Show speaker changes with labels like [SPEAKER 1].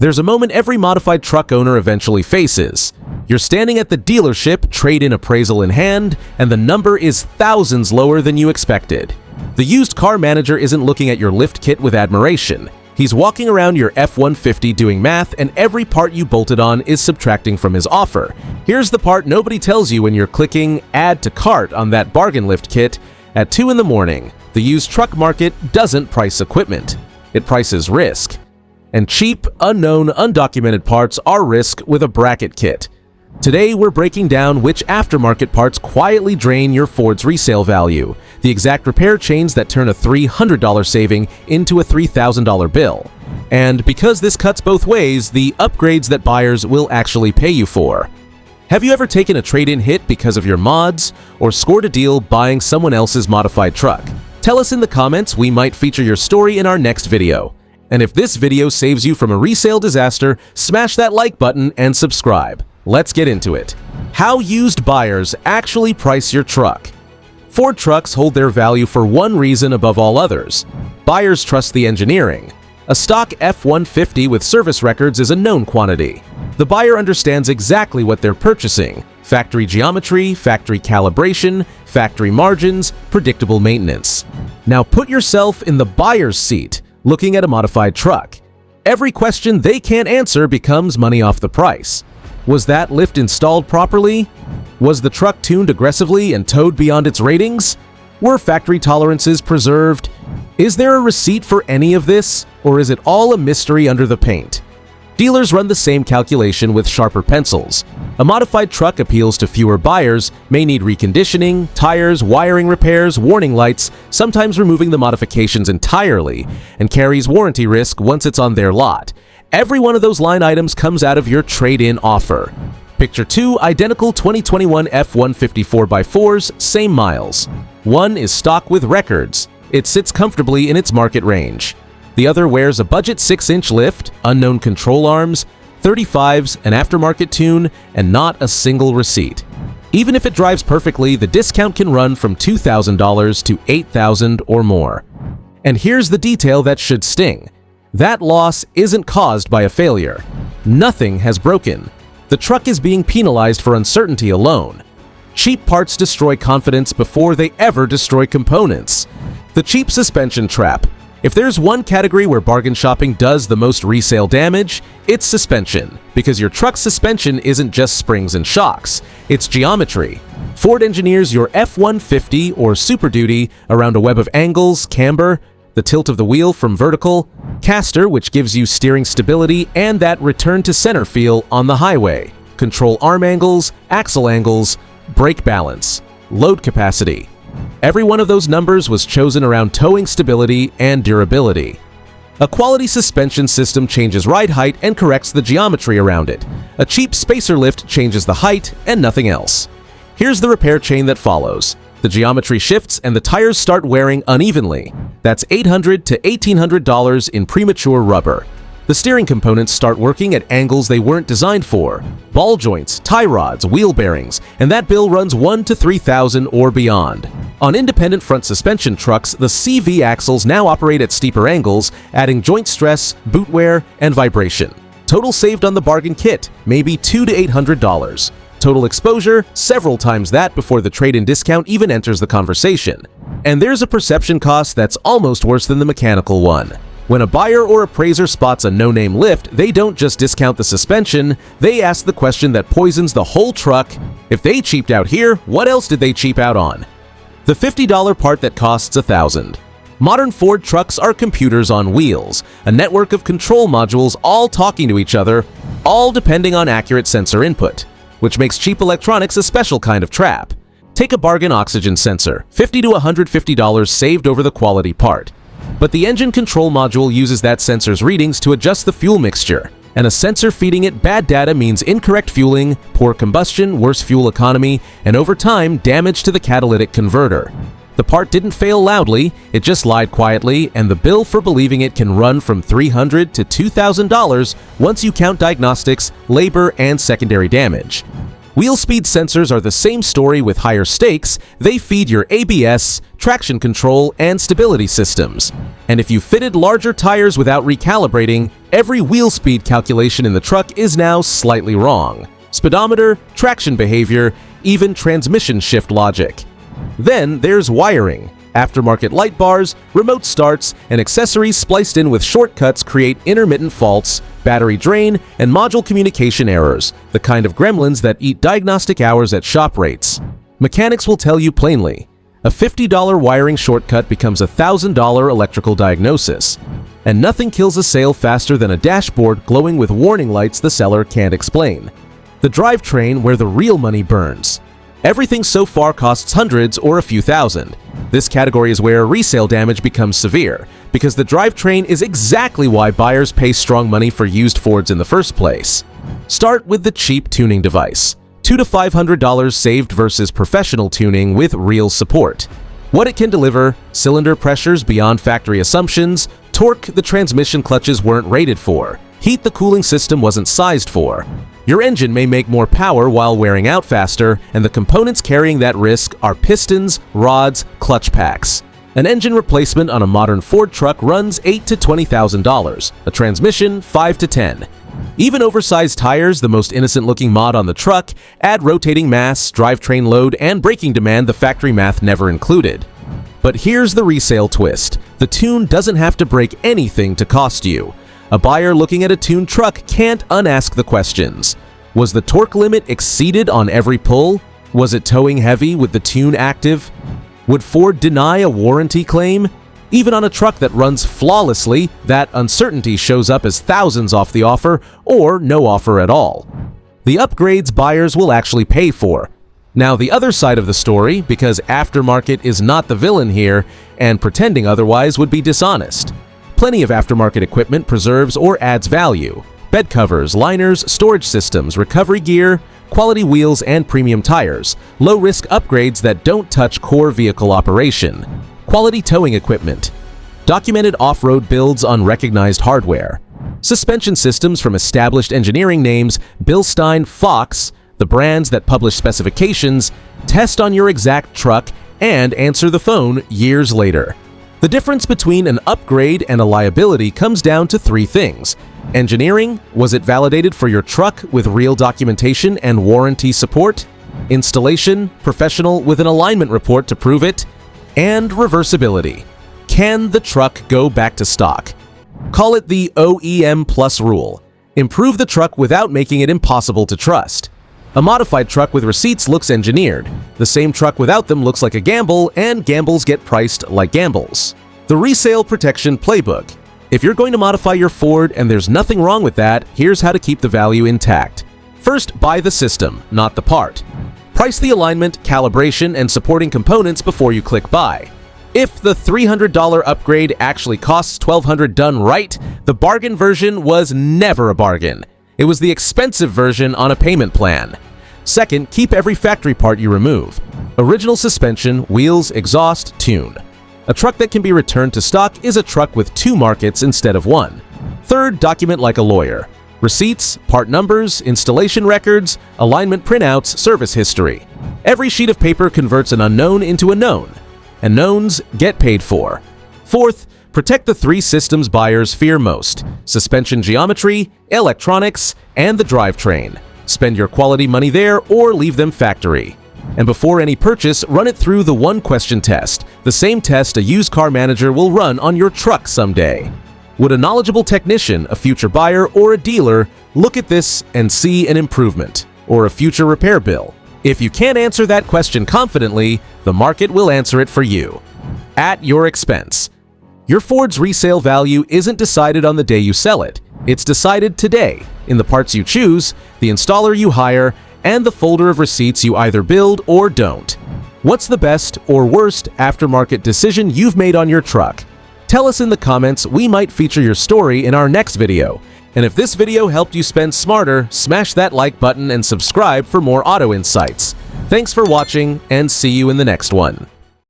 [SPEAKER 1] There's a moment every modified truck owner eventually faces. You're standing at the dealership, trade-in appraisal in hand, and the number is thousands lower than you expected. The used car manager isn't looking at your lift kit with admiration. He's walking around your F-150 doing math, and every part you bolted on is subtracting from his offer. Here's the part nobody tells you when you're clicking Add to Cart on that bargain lift kit. At 2 in the morning, the used truck market doesn't price equipment. It prices risk. And cheap, unknown, undocumented parts are risk with a bracket kit. Today, we're breaking down which aftermarket parts quietly drain your Ford's resale value, the exact repair chains that turn a $300 saving into a $3,000 bill, and because this cuts both ways, the upgrades that buyers will actually pay you for. Have you ever taken a trade-in hit because of your mods, or scored a deal buying someone else's modified truck? Tell us in the comments, we might feature your story in our next video. And if this video saves you from a resale disaster, smash that like button and subscribe. Let's get into it. How used buyers actually price your truck. Ford trucks hold their value for one reason above all others. Buyers trust the engineering. A stock F-150 with service records is a known quantity. The buyer understands exactly what they're purchasing: factory geometry, factory calibration, factory margins, predictable maintenance. Now put yourself in the buyer's seat, looking at a modified truck. Every question they can't answer becomes money off the price. Was that lift installed properly? Was the truck tuned aggressively and towed beyond its ratings? Were factory tolerances preserved? Is there a receipt for any of this, or is it all a mystery under the paint? Dealers run the same calculation with sharper pencils. A modified truck appeals to fewer buyers, may need reconditioning, tires, wiring repairs, warning lights, sometimes removing the modifications entirely, and carries warranty risk once it's on their lot. Every one of those line items comes out of your trade-in offer. Picture 2 identical 2021 F-150 4x4s, same miles. One is stock with records. It sits comfortably in its market range. The other wears a budget 6-inch lift, unknown control arms, 35s, an aftermarket tune, and not a single receipt. Even if it drives perfectly, the discount can run from $2,000 to $8,000 or more. And here's the detail that should sting. That loss isn't caused by a failure. Nothing has broken. The truck is being penalized for uncertainty alone. Cheap parts destroy confidence before they ever destroy components. The cheap suspension trap. If there's one category where bargain shopping does the most resale damage, it's suspension, because your truck's suspension isn't just springs and shocks, it's geometry. Ford engineers your F-150 or Super Duty around a web of angles, camber, the tilt of the wheel from vertical, caster, which gives you steering stability and that return to center feel on the highway, control arm angles, axle angles, brake balance, load capacity. Every one of those numbers was chosen around towing stability and durability. A quality suspension system changes ride height and corrects the geometry around it. A cheap spacer lift changes the height and nothing else. Here's the repair chain that follows. The geometry shifts and the tires start wearing unevenly. That's $800 to $1,800 in premature rubber. The steering components start working at angles they weren't designed for. Ball joints, tie rods, wheel bearings, and that bill runs $1,000 to $3,000 or beyond. On independent front suspension trucks, the CV axles now operate at steeper angles, adding joint stress, boot wear, and vibration. Total saved on the bargain kit, maybe $200 to $800. Total exposure, several times that before the trade-in discount even enters the conversation. And there's a perception cost that's almost worse than the mechanical one. When a buyer or appraiser spots a no-name lift, they don't just discount the suspension, they ask the question that poisons the whole truck. If they cheaped out here, what else did they cheap out on? The $50 part that costs $1,000. Modern Ford trucks are computers on wheels, a network of control modules all talking to each other, all depending on accurate sensor input, which makes cheap electronics a special kind of trap. Take a bargain oxygen sensor, $50 to $150 saved over the quality part. But the engine control module uses that sensor's readings to adjust the fuel mixture, and a sensor feeding it bad data means incorrect fueling, poor combustion, worse fuel economy, and over time, damage to the catalytic converter. The part didn't fail loudly, it just lied quietly, and the bill for believing it can run from $300 to $2,000 once you count diagnostics, labor, and secondary damage. Wheel speed sensors are the same story with higher stakes. They feed your ABS, traction control, and stability systems. And if you fitted larger tires without recalibrating, every wheel speed calculation in the truck is now slightly wrong. Speedometer, traction behavior, even transmission shift logic. Then there's wiring. Aftermarket light bars, remote starts, and accessories spliced in with shortcuts create intermittent faults, battery drain, and module communication errors, the kind of gremlins that eat diagnostic hours at shop rates. Mechanics will tell you plainly, a $50 wiring shortcut becomes a $1,000 electrical diagnosis. And nothing kills a sale faster than a dashboard glowing with warning lights the seller can't explain. The drivetrain where the real money burns. Everything so far costs hundreds or a few thousand. This category is where resale damage becomes severe, because the drivetrain is exactly why buyers pay strong money for used Fords in the first place. Start with the cheap tuning device. $200 to $500 saved versus professional tuning with real support. What it can deliver: cylinder pressures beyond factory assumptions, torque the transmission clutches weren't rated for, heat the cooling system wasn't sized for. Your engine may make more power while wearing out faster, and the components carrying that risk are pistons, rods, clutch packs. An engine replacement on a modern Ford truck runs $8,000 to $20,000, a transmission $5,000 to $10,000. Even oversized tires, the most innocent-looking mod on the truck, add rotating mass, drivetrain load, and braking demand the factory math never included. But here's the resale twist. The tune doesn't have to break anything to cost you. A buyer looking at a tuned truck can't unask the questions. Was the torque limit exceeded on every pull? Was it towing heavy with the tune active? Would Ford deny a warranty claim? Even on a truck that runs flawlessly, that uncertainty shows up as thousands off the offer or no offer at all. The upgrades buyers will actually pay for. Now the other side of the story, because aftermarket is not the villain here, and pretending otherwise would be dishonest. Plenty of aftermarket equipment preserves or adds value. Bed covers, liners, storage systems, recovery gear, quality wheels and premium tires, low-risk upgrades that don't touch core vehicle operation, quality towing equipment, documented off-road builds on recognized hardware, suspension systems from established engineering names, Bilstein, Fox, the brands that publish specifications, test on your exact truck, and answer the phone years later. The difference between an upgrade and a liability comes down to three things. Engineering, was it validated for your truck with real documentation and warranty support? Installation, professional with an alignment report to prove it? And reversibility. Can the truck go back to stock? Call it the OEM-Plus rule. Improve the truck without making it impossible to trust. A modified truck with receipts looks engineered. The same truck without them looks like a gamble, and gambles get priced like gambles. The Resale Protection Playbook. If you're going to modify your Ford and there's nothing wrong with that, here's how to keep the value intact. First, buy the system, not the part. Price the alignment, calibration, and supporting components before you click buy. If the $300 upgrade actually costs $1,200 done right, the bargain version was never a bargain. It was the expensive version on a payment plan. Second, keep every factory part you remove. Original suspension, wheels, exhaust, tune. A truck that can be returned to stock is a truck with two markets instead of one. Third, document like a lawyer. Receipts, part numbers, installation records, alignment printouts, service history. Every sheet of paper converts an unknown into a known, and knowns get paid for. Fourth, protect the three systems buyers fear most: suspension geometry, electronics, and the drivetrain. Spend your quality money there or leave them factory. And before any purchase, run it through the one-question test, the same test a used car manager will run on your truck someday. Would a knowledgeable technician, a future buyer, or a dealer look at this and see an improvement, or a future repair bill? If you can't answer that question confidently, the market will answer it for you, at your expense. Your Ford's resale value isn't decided on the day you sell it. It's decided today, in the parts you choose, the installer you hire, and the folder of receipts you either build or don't. What's the best or worst aftermarket decision you've made on your truck? Tell us in the comments. We might feature your story in our next video. And if this video helped you spend smarter, smash that like button and subscribe for more auto insights. Thanks for watching, and see you in the next one.